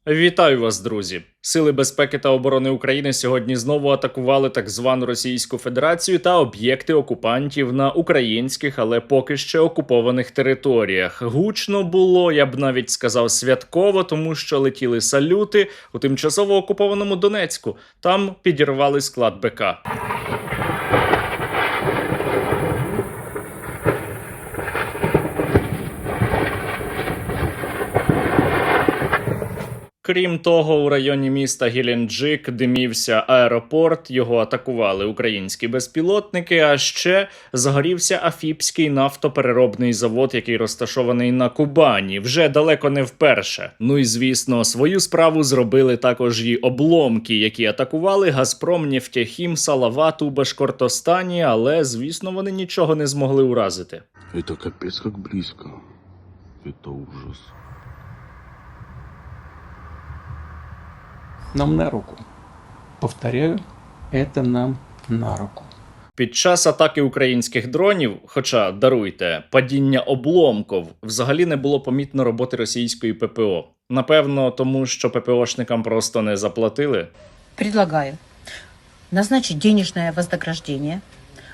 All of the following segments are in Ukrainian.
Вітаю вас, друзі! Сили безпеки та оборони України сьогодні знову атакували так звану Російську Федерацію та об'єкти окупантів на українських, але поки ще окупованих територіях. Гучно було, я б навіть сказав, святково, тому що летіли салюти у тимчасово окупованому Донецьку. Там підірвали склад БК. Крім того, у районі міста Геленджик димівся аеропорт, його атакували українські безпілотники, а ще загорівся Афіпський нафтопереробний завод, який розташований на Кубані, вже далеко не вперше. Ну і звісно, свою справу зробили також і обломки, які атакували Газпром Нефтехім Салават у Башкортостані, але, звісно, вони нічого не змогли уразити. Це капець як близько. Це ужас. Нам на руку. Повторяю, это нам на руку. Під час атаки українських дронів, хоча, даруйте, падіння обломків, взагалі не було помітно роботи російської ППО. Напевно, тому що ППОшникам просто не заплатили. Предлагаю назначить денежное вознаграждение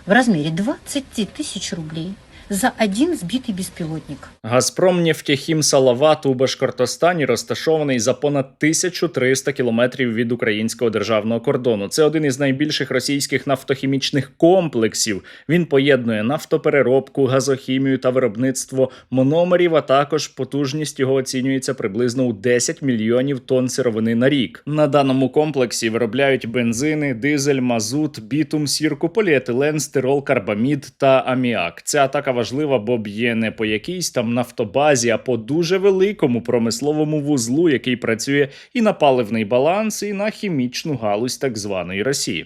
в размере 20 тысяч рублей за один збитий безпілотник. Газпром Нефтехім Салават у Башкортостані розташований за понад 1300 кілометрів від українського державного кордону. Це один із найбільших російських нафтохімічних комплексів. Він поєднує нафтопереробку, газохімію та виробництво мономерів, а також потужність його оцінюється приблизно у 10 мільйонів тонн сировини на рік. На даному комплексі виробляють бензини, дизель, мазут, бітум, сірку, поліетилен, стирол, карбамід та аміак. Ця атака важлива, бо б'є не по якійсь там нафтобазі, а по дуже великому промисловому вузлу, який працює і на паливний баланс, і на хімічну галузь так званої Росії.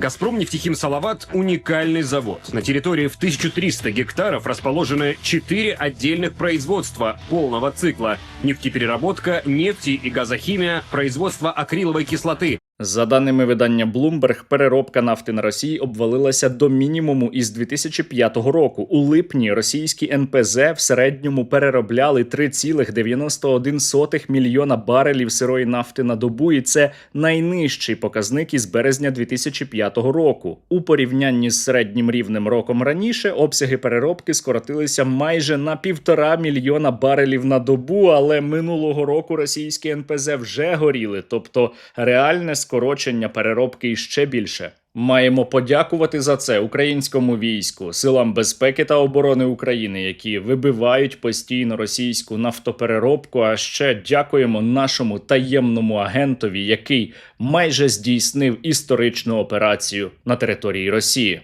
«Газпром Нефтехим Салават» – уникальный завод. На территории в 1300 гектаров расположены 4 отдельных производства полного цикла: нефтепереработка, нефти и газохимия, производство акриловой кислоты. За даними видання Bloomberg, переробка нафти на Росії обвалилася до мінімуму із 2005 року. У липні російські НПЗ в середньому переробляли 3,91 мільйона барелів сирої нафти на добу, і це найнижчий показник із березня 2005 року. У порівнянні з середнім рівнем роком раніше обсяги переробки скоротилися майже на 1,5 мільйона барелів на добу, але минулого року російські НПЗ вже горіли, тобто реальне скорочення переробки іще більше. Маємо подякувати за це українському війську, силам безпеки та оборони України, які вибивають постійно російську нафтопереробку, а ще дякуємо нашому таємному агентові, який майже здійснив історичну операцію на території Росії.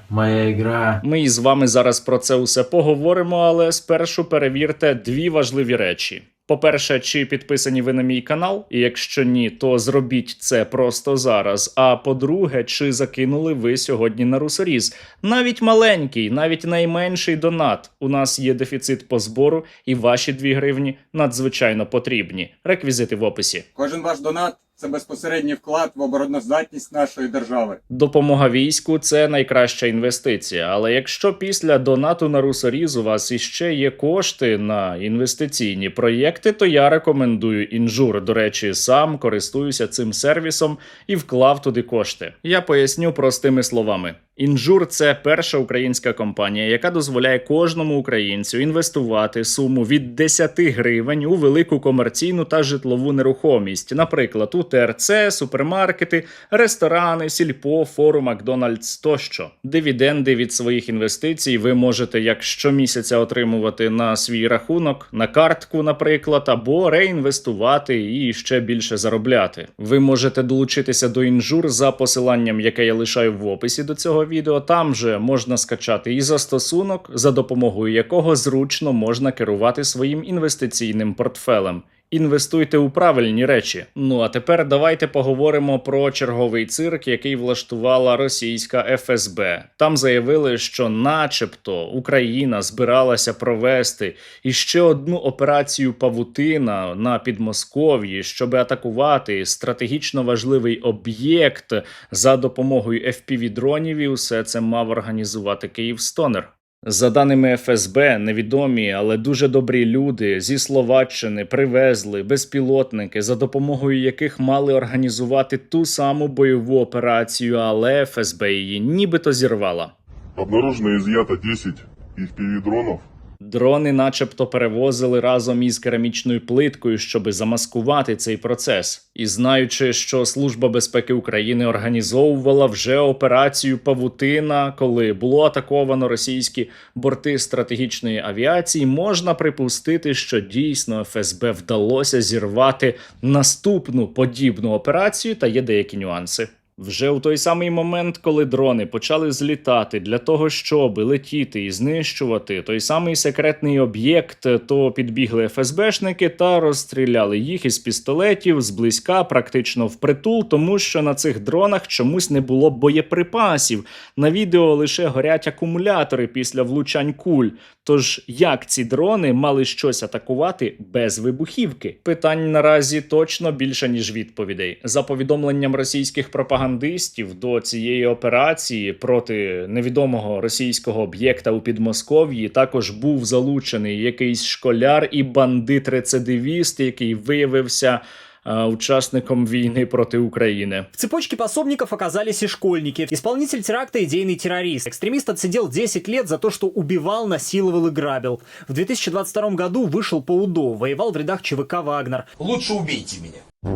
Моя ігра. Ми із вами зараз про це усе поговоримо, але спершу перевірте дві важливі речі. По-перше, чи підписані ви на мій канал? І якщо ні, то зробіть це просто зараз. А по-друге, чи закинули ви сьогодні на русоріз? Навіть маленький, навіть найменший донат. У нас є дефіцит по збору, і ваші 2 гривні надзвичайно потрібні. Реквізити в описі. Кожен ваш донат – це безпосередній вклад в обороноздатність нашої держави. Допомога війську – це найкраща інвестиція. Але якщо після донату на русоріз у вас іще є кошти на інвестиційні проєкти, то я рекомендую Інжур. До речі, сам користуюся цим сервісом і вклав туди кошти. Я поясню простими словами. Інжур – це перша українська компанія, яка дозволяє кожному українцю інвестувати суму від 10 гривень у велику комерційну та житлову нерухомість. Наприклад, у ТРЦ, супермаркети, ресторани, сільпо, форум, Макдональдс тощо. Дивіденди від своїх інвестицій ви можете як щомісяця отримувати на свій рахунок, на картку, наприклад, або реінвестувати і ще більше заробляти. Ви можете долучитися до Інжур за посиланням, яке я лишаю в описі до цього відео. Там же можна скачати і застосунок, за допомогою якого зручно можна керувати своїм інвестиційним портфелем. Інвестуйте у правильні речі. Ну а тепер давайте поговоримо про черговий цирк, який влаштувала російська ФСБ. Там заявили, що начебто Україна збиралася провести іще одну операцію «Павутина» на Підмосков'ї, щоб атакувати стратегічно важливий об'єкт за допомогою FPV-дронів, і усе це мав організувати Київстонер. За даними ФСБ, невідомі, але дуже добрі люди зі Словаччини привезли безпілотники, за допомогою яких мали організувати ту саму бойову операцію, але ФСБ її нібито зірвала. Обнаружено и изъято 10 FPV-дронов. Дрони начебто перевозили разом із керамічною плиткою, щоби замаскувати цей процес. І знаючи, що Служба безпеки України організовувала вже операцію «Павутина», коли було атаковано російські борти стратегічної авіації, можна припустити, що дійсно ФСБ вдалося зірвати наступну подібну операцію, та є деякі нюанси. Вже у той самий момент, коли дрони почали злітати для того, щоб летіти і знищувати той самий секретний об'єкт, то підбігли ФСБшники та розстріляли їх із пістолетів зблизька, практично впритул, тому що на цих дронах чомусь не було боєприпасів. На відео лише горять акумулятори після влучань куль. Тож як ці дрони мали щось атакувати без вибухівки? Питань наразі точно більше, ніж відповідей. За повідомленням російських пропагандистів, до цієї операції проти невідомого російського об'єкта у Підмосков'ї також був залучений якийсь школяр і бандит-рецидивіст, який виявився участником війны против Украины. В цепочке пособников оказались и школьники. Исполнитель теракта – идейный террорист. Экстремист отсидел 10 лет за то, что убивал, насиловал и грабил. В 2022 году вышел по УДО, воевал в рядах ЧВК «Вагнер». Лучше убейте меня.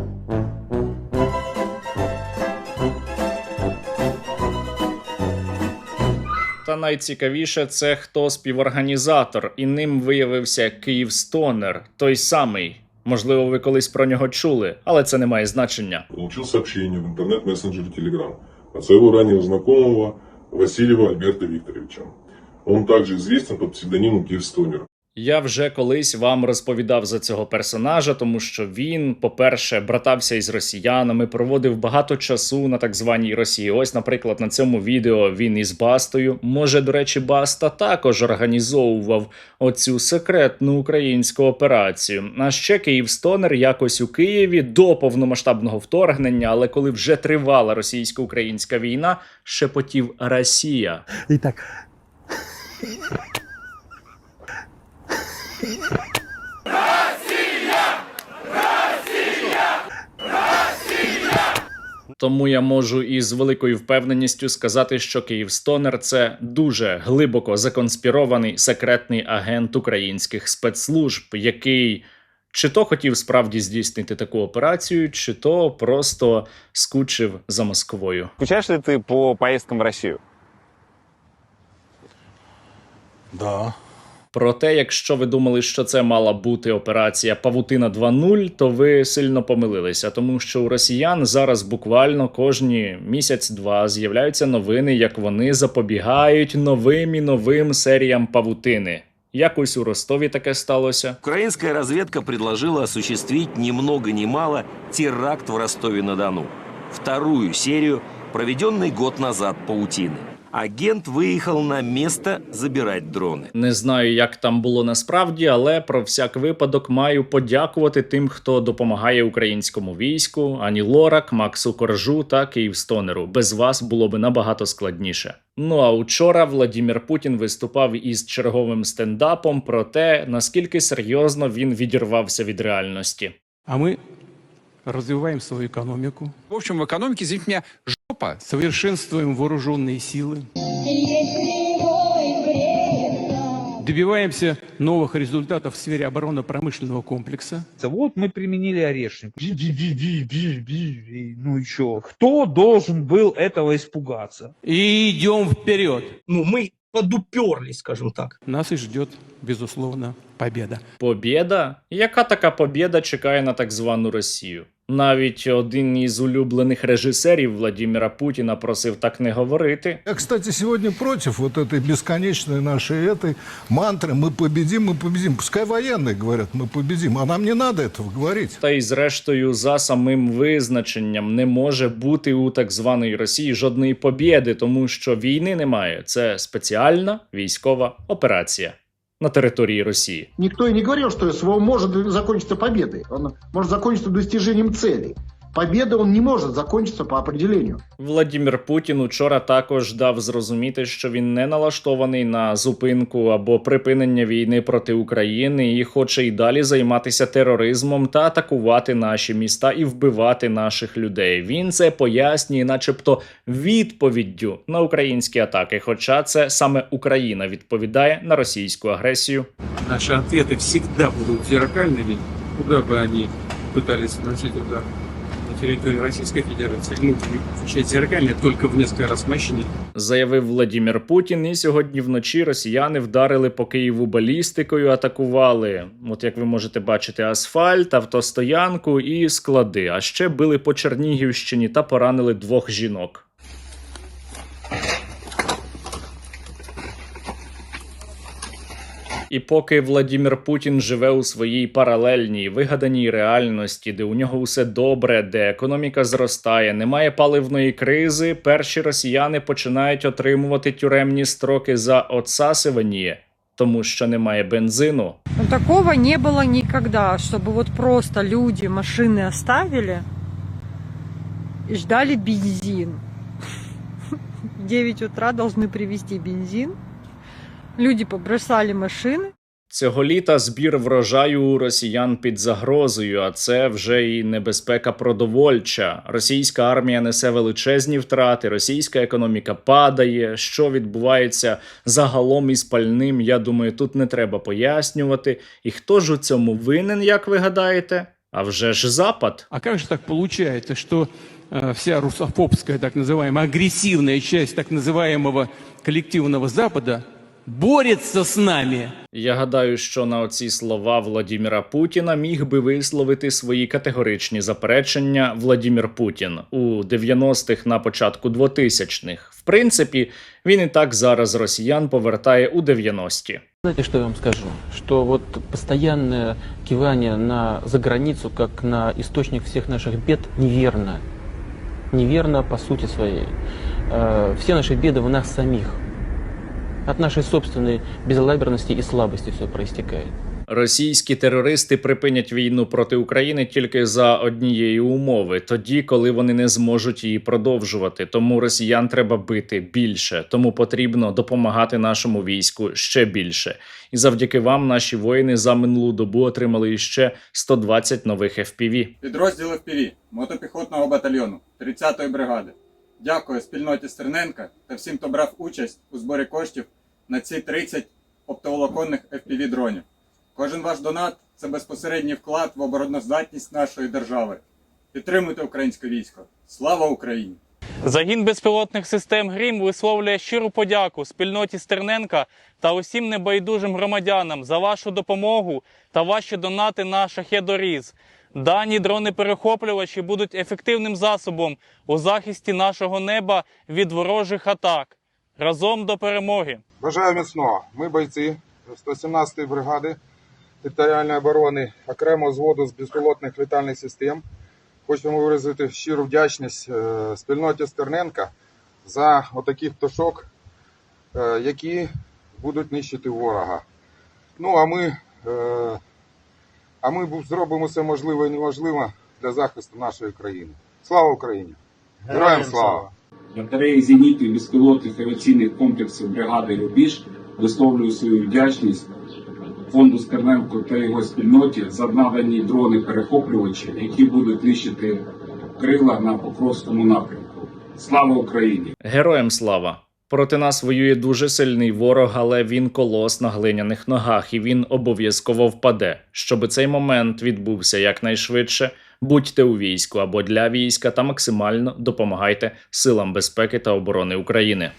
Та найцікавіше – це хто співорганізатор, і ним виявився Київстонер, той самий. Можливо, ви колись про нього чули, але це не має значення. Получил сообщение в интернет-мессенджере Telegram от своего раннего знакомого Васильева Альберта Викторовича. Он также известен под псевдонимом Киевстонер. Я вже колись вам розповідав за цього персонажа, тому що він, по-перше, братався із росіянами, проводив багато часу на так званій Росії. Ось, наприклад, на цьому відео він із Бастою. Може, до речі, Баста також організовував оцю секретну українську операцію. А ще Київстонер якось у Києві до повномасштабного вторгнення, але коли вже тривала російсько-українська війна, шепотів «Росія». И так... Тому я можу із великою впевненістю сказати, що Київстонер – це дуже глибоко законспірований секретний агент українських спецслужб, який чи то хотів справді здійснити таку операцію, чи то просто скучив за Москвою. Скучаешь ли ты по поездкам в Россию? Да. Проте, якщо ви думали, що це мала бути операція «Павутина 2.0», то ви сильно помилилися, тому що у росіян зараз буквально кожні місяць-два з'являються новини, як вони запобігають новим і новим серіям павутини. Якось у Ростові таке сталося. Украинская разведка предложила осуществить ни много ни мало теракт в Ростове-на-Дону. Вторую серию, проведенный год назад паутины. Агент виїхав на місце забирати дрони. Не знаю, як там було насправді, але про всяк випадок маю подякувати тим, хто допомагає українському війську, Ані Лорак, Максу Коржу та Київстонеру. Без вас було би набагато складніше. Ну а учора Владимир Путін виступав із черговим стендапом про те, наскільки серйозно він відірвався від реальності. А мы развиваем свою экономику. В общем, в экономике, извините меня, жопа. Совершенствуем вооруженные силы. Добиваемся новых результатов в сфере оборонно-промышленного комплекса. Вот мы применили орешник. Ну и что? Кто должен был этого испугаться? И идем вперед. Ну, мы подуперлись, скажем так. Нас и ждет, безусловно, победа. Побєда? Яка така побєда чекає на так звану Росію? Навіть один із улюблених режисерів Владимира Путіна просив так не говорити. Я, кстати, сегодня против вот этой бесконечной нашей этой мантры «мы победим, мы победим». Пускай военные говорят «мы победим», а нам не надо этого говорить. Та й зрештою за самим визначенням не може бути у так званої Росії жодної побєди, тому що війни немає. Це спеціальна військова операція на території Росії. Никто и не говорил, что СВО может закончиться победой. Он может закончиться достижением целей. Победа он не может закончиться по определению. Владімір Путін учора також дав зрозуміти, що він не налаштований на зупинку або припинення війни проти України і хоче й далі займатися тероризмом та атакувати наші міста і вбивати наших людей. Він це пояснює, начебто, відповіддю на українські атаки, хоча це саме Україна відповідає на російську агресію. Наши ответы всегда будут зеркальными, куда бы они пытались наносить удар. На территории Российской Федерации мы будем отвечать зеркально, только в несколько раз мощнее. Заявив Владімір Путін, і сьогодні вночі росіяни вдарили по Києву балістикою, атакували, от як ви можете бачити, асфальт, автостоянку і склади, а ще били по Чернігівщині та поранили 2 жінок. І поки Владімір Путін живе у своїй паралельній, вигаданій реальності, де у нього усе добре, де економіка зростає, немає паливної кризи, перші росіяни починають отримувати тюремні строки за отсасування, тому що немає бензину. Такого не было никогда, чтобы вот просто люди машины оставили и ждали бензин. В 9 утра должны привезти бензин. Люди побросали машини. Цього літа збір врожаю у росіян під загрозою, а це вже і небезпека продовольча. Російська армія несе величезні втрати, російська економіка падає. Що відбувається загалом із пальним, я думаю, тут не треба пояснювати. І хто ж у цьому винен, як ви гадаєте? А вже ж Запад. А как же так получается, что вся русофобская, так называемая, агрессивная часть так называемого коллективного Запада борется с нами? Я гадаю, що на оці слова Владіміра Путіна міг би висловити свої категоричні заперечення Владімір Путін у 90-х, на початку 2000-х. В принципі, він і так зараз росіян повертає у 90-ті. Знаете, что я вам скажу? Что вот постоянное кивание на заграницу, как на источник всех наших бед, неверно. Неверно по сути своей. Все наши беды в нас самих. От нашей собственной безалаберности и слабости все проистекает. Російські терористи припинять війну проти України тільки за однієї умови, тоді, коли вони не зможуть її продовжувати. Тому росіян треба бити більше, тому потрібно допомагати нашому війську ще більше. І завдяки вам наші воїни за минулу добу отримали іще 120 нових FPV. Підрозділ FPV мотопіхотного батальйону 30-ї бригади. Дякую спільноті Стерненка та всім, хто брав участь у зборі коштів на ці 30 оптоволоконних FPV-дронів. Кожен ваш донат – це безпосередній вклад в обороноздатність нашої держави. Підтримуйте українське військо. Слава Україні! Загін безпілотних систем «Грім» висловлює щиру подяку спільноті Стерненка та усім небайдужим громадянам за вашу допомогу та ваші донати на «Шахедоріз». Дані дрони-перехоплювачі будуть ефективним засобом у захисті нашого неба від ворожих атак. Разом до перемоги! Бажаю міцного! Ми бойці 117-ї бригади територіальної оборони окремого взводу з безпілотних літальних систем. Хочемо виразити щиру вдячність спільноті Стерненка за отаких пташок, які будуть нищити ворога. Ну, а ми зробимо все можливе і неможливе для захисту нашої країни. Слава Україні! Героям слава! Батареї зенітних безпілотних авіаційних комплексів бригади «Рубіж» висловлюю свою вдячність фонду Стерненко та його спільноті за надані дрони-перехоплювачі, які будуть нищити крила на Покровському напрямку. Слава Україні! Героям слава! Проти нас воює дуже сильний ворог, але він колос на глиняних ногах, і він обов'язково впаде. Щоб цей момент відбувся якнайшвидше, будьте у війську або для війська та максимально допомагайте силам безпеки та оборони України.